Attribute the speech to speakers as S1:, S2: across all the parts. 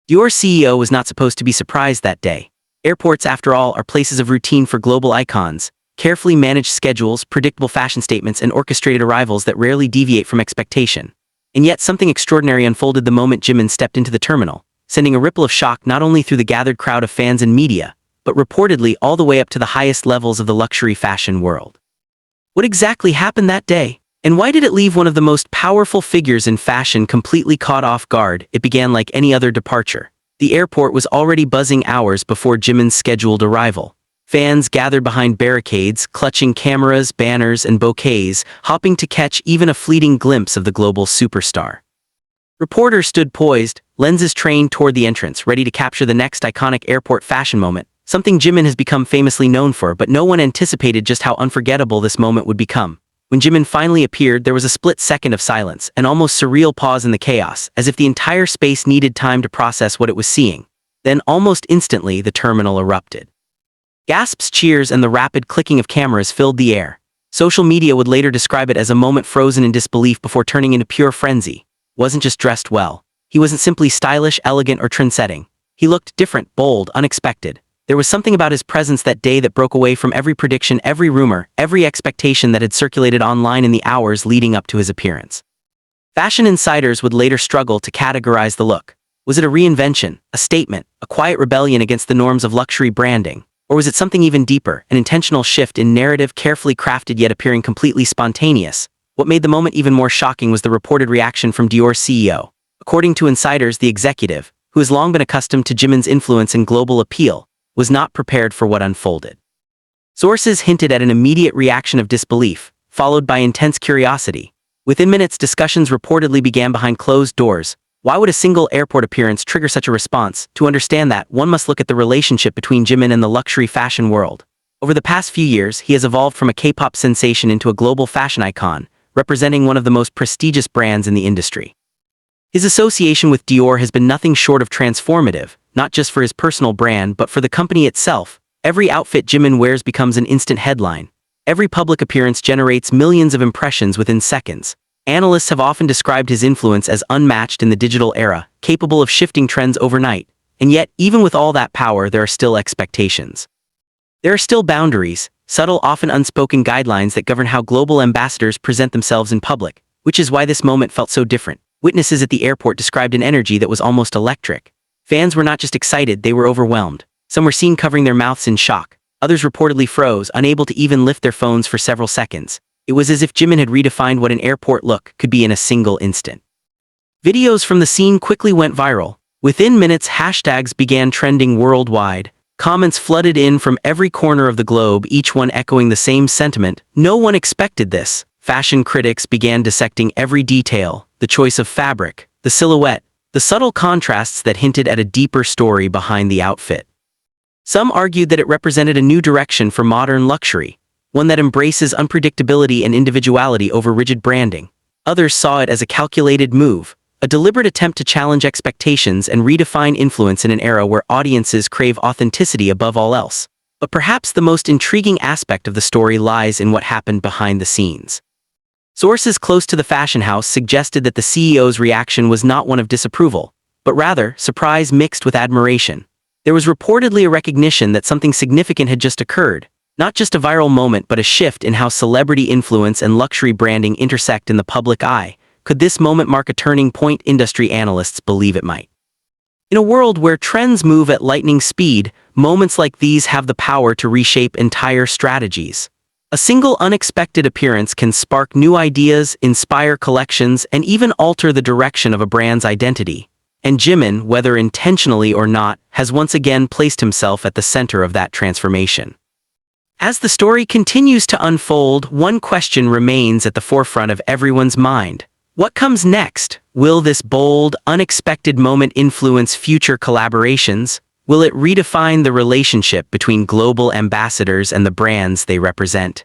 S1: Dior CEO was not supposed to be surprised that day. Airports, after all, are places of routine for global icons, carefully managed schedules, predictable fashion statements, and orchestrated arrivals that rarely deviate from expectation. And yet something extraordinary unfolded the moment Jimin stepped into the terminal, sending a ripple of shock not only through the gathered crowd of fans and media, but reportedly all the way up to the highest levels of the luxury fashion world. What exactly happened that day? And why did it leave one of the most powerful figures in fashion completely caught off guard? It began like any other departure. The airport was already buzzing hours before Jimin's scheduled arrival. Fans gathered behind barricades, clutching cameras, banners, and bouquets, hoping to catch even a fleeting glimpse of the global superstar. Reporters stood poised, lenses trained toward the entrance, ready to capture the next iconic airport fashion moment, something Jimin has become famously known for, but no one anticipated just how unforgettable this moment would become. When Jimin finally appeared, there was a split second of silence, an almost surreal pause in the chaos, as if the entire space needed time to process what it was seeing. Then, almost instantly, the terminal erupted. Gasps, cheers, and the rapid clicking of cameras filled the air. Social media would later describe it as a moment frozen in disbelief before turning into pure frenzy. Wasn't just dressed well. He wasn't simply stylish, elegant, or trend-setting. He looked different, bold, unexpected. There was something about his presence that day that broke away from every prediction, every rumor, every expectation that had circulated online in the hours leading up to his appearance. Fashion insiders would later struggle to categorize the look. Was it a reinvention, a statement, a quiet rebellion against the norms of luxury branding? Or was it something even deeper, an intentional shift in narrative carefully crafted yet appearing completely spontaneous? What made the moment even more shocking was the reported reaction from Dior's CEO. According to insiders, the executive, who has long been accustomed to Jimin's influence and global appeal, was not prepared for what unfolded. Sources hinted at an immediate reaction of disbelief, followed by intense curiosity. Within minutes, discussions reportedly began behind closed doors. Why would a single airport appearance trigger such a response? To understand that, one must look at the relationship between Jimin and the luxury fashion world. Over the past few years, he has evolved from a K-pop sensation into a global fashion icon, representing one of the most prestigious brands in the industry. His association with Dior has been nothing short of transformative, not just for his personal brand but for the company itself. Every outfit Jimin wears becomes an instant headline. Every public appearance generates millions of impressions within seconds. Analysts have often described his influence as unmatched in the digital era, capable of shifting trends overnight. And yet, even with all that power, there are still expectations. There are still boundaries, subtle, often unspoken guidelines that govern how global ambassadors present themselves in public, which is why this moment felt so different. Witnesses at the airport described an energy that was almost electric. Fans were not just excited, they were overwhelmed. Some were seen covering their mouths in shock. Others reportedly froze, unable to even lift their phones for several seconds. It was as if Jimin had redefined what an airport look could be in a single instant. Videos from the scene quickly went viral. Within minutes, hashtags began trending worldwide. Comments flooded in from every corner of the globe, each one echoing the same sentiment. No one expected this. Fashion critics began dissecting every detail, the choice of fabric, the silhouette, the subtle contrasts that hinted at a deeper story behind the outfit. Some argued that it represented a new direction for modern luxury, one that embraces unpredictability and individuality over rigid branding. Others saw it as a calculated move, a deliberate attempt to challenge expectations and redefine influence in an era where audiences crave authenticity above all else. But perhaps the most intriguing aspect of the story lies in what happened behind the scenes. Sources close to the fashion house suggested that the CEO's reaction was not one of disapproval, but rather surprise mixed with admiration. There was reportedly a recognition that something significant had just occurred, not just a viral moment but a shift in how celebrity influence and luxury branding intersect in the public eye. Could this moment mark a turning point? Industry analysts believe it might. In a world where trends move at lightning speed, moments like these have the power to reshape entire strategies. A single unexpected appearance can spark new ideas, inspire collections, and even alter the direction of a brand's identity. And Jimin, whether intentionally or not, has once again placed himself at the center of that transformation. As the story continues to unfold, one question remains at the forefront of everyone's mind. What comes next? Will this bold, unexpected moment influence future collaborations? Will it redefine the relationship between global ambassadors and the brands they represent?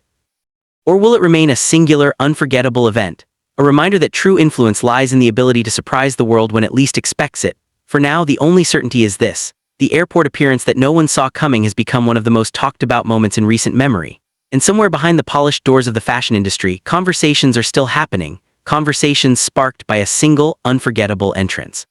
S1: Or will it remain a singular, unforgettable event, a reminder that true influence lies in the ability to surprise the world when it least expects it? For now, the only certainty is this: the airport appearance that no one saw coming has become one of the most talked about moments in recent memory. And somewhere behind the polished doors of the fashion industry, conversations are still happening, conversations sparked by a single, unforgettable entrance.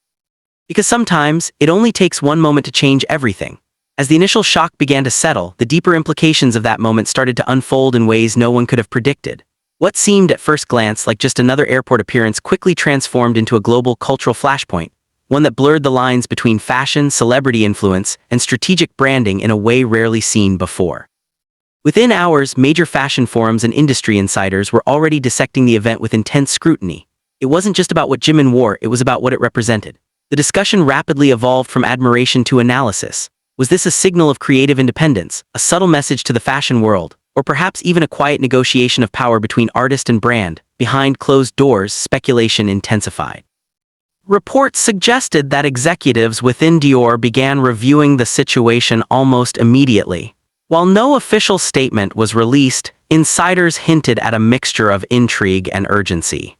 S1: Because sometimes, it only takes one moment to change everything. As the initial shock began to settle, the deeper implications of that moment started to unfold in ways no one could have predicted. What seemed at first glance like just another airport appearance quickly transformed into a global cultural flashpoint, one that blurred the lines between fashion, celebrity influence, and strategic branding in a way rarely seen before. Within hours, major fashion forums and industry insiders were already dissecting the event with intense scrutiny. It wasn't just about what Jimin wore, it was about what it represented. The discussion rapidly evolved from admiration to analysis. Was this a signal of creative independence, a subtle message to the fashion world, or perhaps even a quiet negotiation of power between artist and brand? Behind closed doors, speculation intensified. Reports suggested that executives within Dior began reviewing the situation almost immediately. While no official statement was released, insiders hinted at a mixture of intrigue and urgency.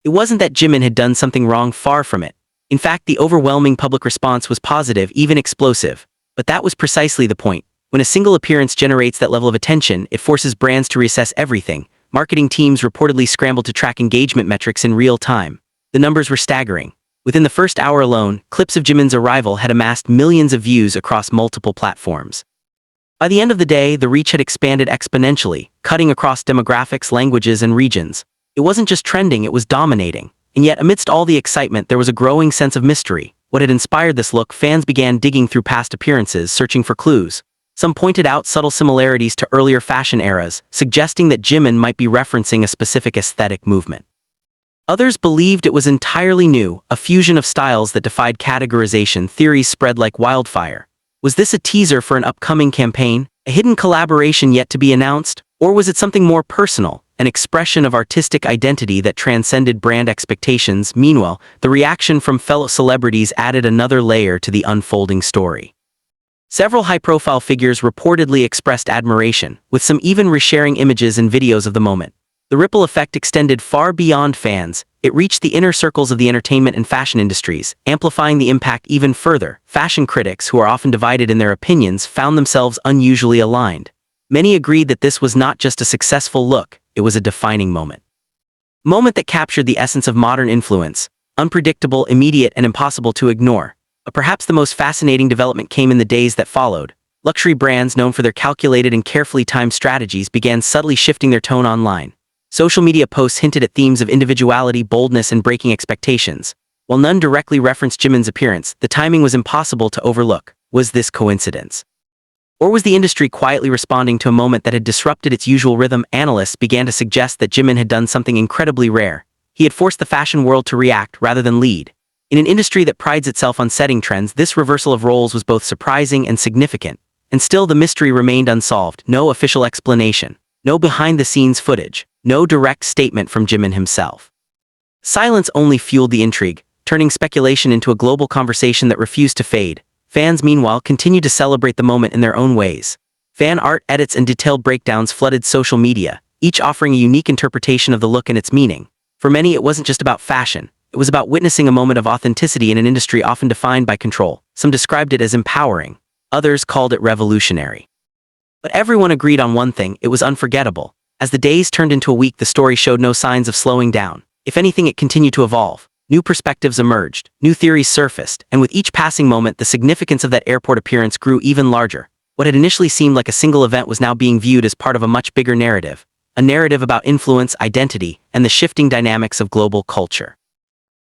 S1: It wasn't that Jimin had done something wrong, far from it. In fact, the overwhelming public response was positive, even explosive. But that was precisely the point. When a single appearance generates that level of attention, it forces brands to reassess everything. Marketing teams reportedly scrambled to track engagement metrics in real time. The numbers were staggering. Within the first hour alone, clips of Jimin's arrival had amassed millions of views across multiple platforms. By the end of the day, the reach had expanded exponentially, cutting across demographics, languages, and regions. It wasn't just trending, it was dominating. And yet, amidst all the excitement, there was a growing sense of mystery. What had inspired this look? Fans began digging through past appearances, searching for clues. Some pointed out subtle similarities to earlier fashion eras, suggesting that Jimin might be referencing a specific aesthetic movement. Others believed it was entirely new, a fusion of styles that defied categorization. Theories spread like wildfire. Was this a teaser for an upcoming campaign, a hidden collaboration yet to be announced, or was it something more personal, an expression of artistic identity that transcended brand expectations? Meanwhile, the reaction from fellow celebrities added another layer to the unfolding story. Several high-profile figures reportedly expressed admiration, with some even resharing images and videos of the moment. The ripple effect extended far beyond fans. It reached the inner circles of the entertainment and fashion industries, amplifying the impact even further. Fashion critics, who are often divided in their opinions, found themselves unusually aligned. Many agreed that this was not just a successful look, it was a defining moment. A moment that captured the essence of modern influence, unpredictable, immediate, and impossible to ignore. But perhaps the most fascinating development came in the days that followed. Luxury brands known for their calculated and carefully timed strategies began subtly shifting their tone online. Social media posts hinted at themes of individuality, boldness, and breaking expectations. While none directly referenced Jimin's appearance, the timing was impossible to overlook. Was this coincidence? Or was the industry quietly responding to a moment that had disrupted its usual rhythm? Analysts began to suggest that Jimin had done something incredibly rare. He had forced the fashion world to react rather than lead. In an industry that prides itself on setting trends, this reversal of roles was both surprising and significant. And still, the mystery remained unsolved. No official explanation. No behind-the-scenes footage. No direct statement from Jimin himself. Silence only fueled the intrigue, turning speculation into a global conversation that refused to fade. Fans, meanwhile, continued to celebrate the moment in their own ways. Fan art, edits, and detailed breakdowns flooded social media, each offering a unique interpretation of the look and its meaning. For many, it wasn't just about fashion. It was about witnessing a moment of authenticity in an industry often defined by control. Some described it as empowering. Others called it revolutionary. But everyone agreed on one thing: it was unforgettable. As the days turned into a week, the story showed no signs of slowing down. If anything, it continued to evolve. New perspectives emerged, new theories surfaced, and with each passing moment, the significance of that airport appearance grew even larger. What had initially seemed like a single event was now being viewed as part of a much bigger narrative. A narrative about influence, identity, and the shifting dynamics of global culture.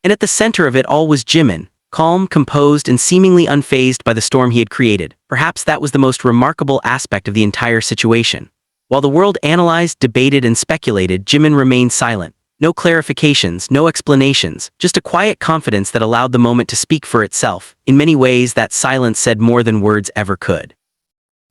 S1: And at the center of it all was Jimin, calm, composed, and seemingly unfazed by the storm he had created. Perhaps that was the most remarkable aspect of the entire situation. While the world analyzed, debated, and speculated, Jimin remained silent. No clarifications, no explanations, just a quiet confidence that allowed the moment to speak for itself. In many ways, that silence said more than words ever could.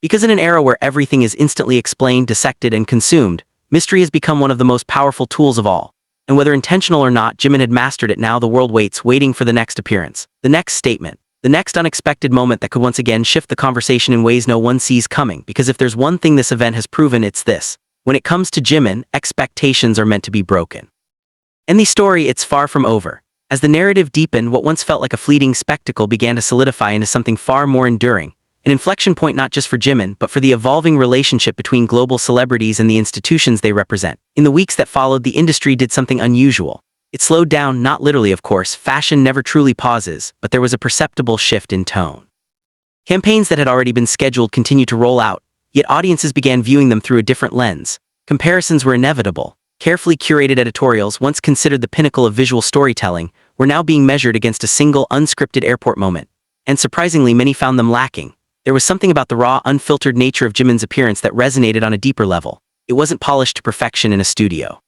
S1: Because in an era where everything is instantly explained, dissected, and consumed, mystery has become one of the most powerful tools of all. And whether intentional or not, Jimin had mastered it. Now the world waits, waiting for the next appearance, the next statement, the next unexpected moment that could once again shift the conversation in ways no one sees coming. Because if there's one thing this event has proven, it's this: when it comes to Jimin, expectations are meant to be broken. In the story, it's far from over. As the narrative deepened, what once felt like a fleeting spectacle began to solidify into something far more enduring. An inflection point not just for Jimin, but for the evolving relationship between global celebrities and the institutions they represent. In the weeks that followed, the industry did something unusual. It slowed down, not literally of course, fashion never truly pauses, but there was a perceptible shift in tone. Campaigns that had already been scheduled continued to roll out, yet audiences began viewing them through a different lens. Comparisons were inevitable. Carefully curated editorials, once considered the pinnacle of visual storytelling, were now being measured against a single, unscripted airport moment. And surprisingly, many found them lacking. There was something about the raw, unfiltered nature of Jimin's appearance that resonated on a deeper level. It wasn't polished to perfection in a studio.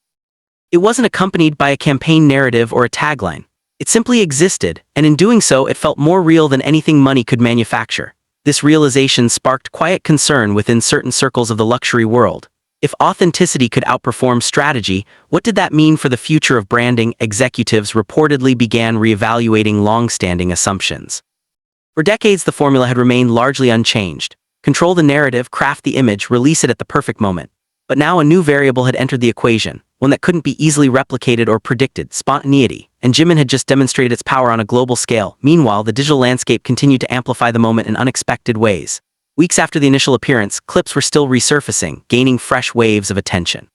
S1: It wasn't accompanied by a campaign narrative or a tagline. It simply existed, and in doing so it felt more real than anything money could manufacture. This realization sparked quiet concern within certain circles of the luxury world. If authenticity could outperform strategy, what did that mean for the future of branding? Executives reportedly began reevaluating long-standing assumptions. For decades, the formula had remained largely unchanged. Control the narrative, craft the image, release it at the perfect moment. But now a new variable had entered the equation, one that couldn't be easily replicated or predicted: spontaneity, and Jimin had just demonstrated its power on a global scale. Meanwhile, the digital landscape continued to amplify the moment in unexpected ways. Weeks after the initial appearance, clips were still resurfacing, gaining fresh waves of attention.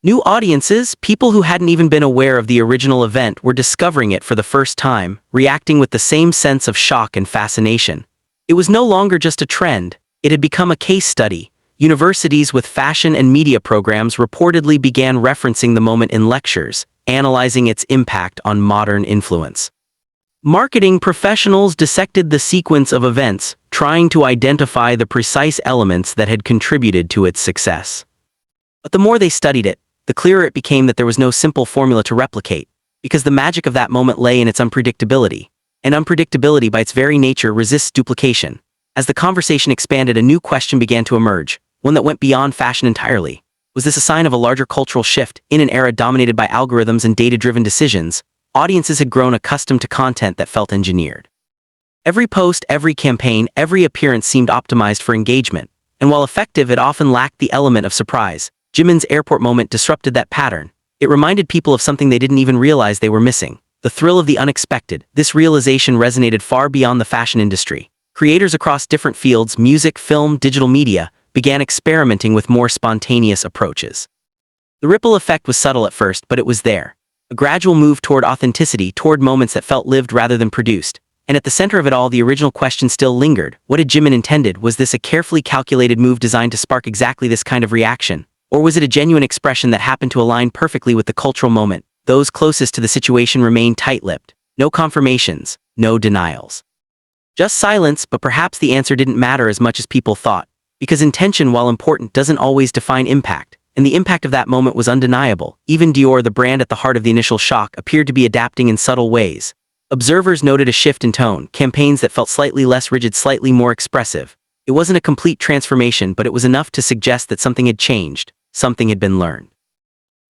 S1: New audiences, people who hadn't even been aware of the original event, were discovering it for the first time, reacting with the same sense of shock and fascination. It was no longer just a trend, it had become a case study. Universities with fashion and media programs reportedly began referencing the moment in lectures, analyzing its impact on modern influence. Marketing professionals dissected the sequence of events, trying to identify the precise elements that had contributed to its success. But the more they studied it, the clearer it became that there was no simple formula to replicate, because the magic of that moment lay in its unpredictability, and unpredictability by its very nature resists duplication. As the conversation expanded, a new question began to emerge, one that went beyond fashion entirely. Was this a sign of a larger cultural shift? In an era dominated by algorithms and data-driven decisions, audiences had grown accustomed to content that felt engineered. Every post, every campaign, every appearance seemed optimized for engagement, and while effective, it often lacked the element of surprise. Jimin's airport moment disrupted that pattern. It reminded people of something they didn't even realize they were missing: the thrill of the unexpected. This realization resonated far beyond the fashion industry. Creators across different fields, music, film, digital media, began experimenting with more spontaneous approaches. The ripple effect was subtle at first, but it was there. A gradual move toward authenticity, toward moments that felt lived rather than produced. And at the center of it all, the original question still lingered: what had Jimin intended? Was this a carefully calculated move designed to spark exactly this kind of reaction? Or was it a genuine expression that happened to align perfectly with the cultural moment? Those closest to the situation remained tight-lipped. No confirmations, no denials. Just silence, but perhaps the answer didn't matter as much as people thought. Because intention, while important, doesn't always define impact. And the impact of that moment was undeniable. Even Dior, the brand at the heart of the initial shock, appeared to be adapting in subtle ways. Observers noted a shift in tone, campaigns that felt slightly less rigid, slightly more expressive. It wasn't a complete transformation, but it was enough to suggest that something had changed, something had been learned.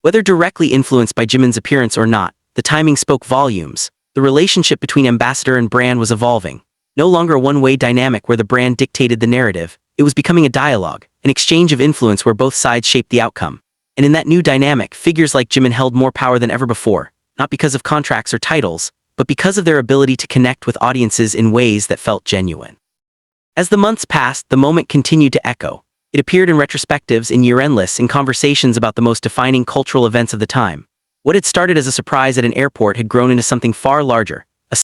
S1: Whether directly influenced by Jimin's appearance or not, the timing spoke volumes. The relationship between ambassador and brand was evolving. No longer a one-way dynamic where the brand dictated the narrative. It was becoming a dialogue, an exchange of influence where both sides shaped the outcome. And in that new dynamic, figures like Jimin held more power than ever before, not because of contracts or titles, but because of their ability to connect with audiences in ways that felt genuine. As the months passed, the moment continued to echo. It appeared in retrospectives, in year-end lists, in conversations about the most defining cultural events of the time. What had started as a surprise at an airport had grown into something far larger,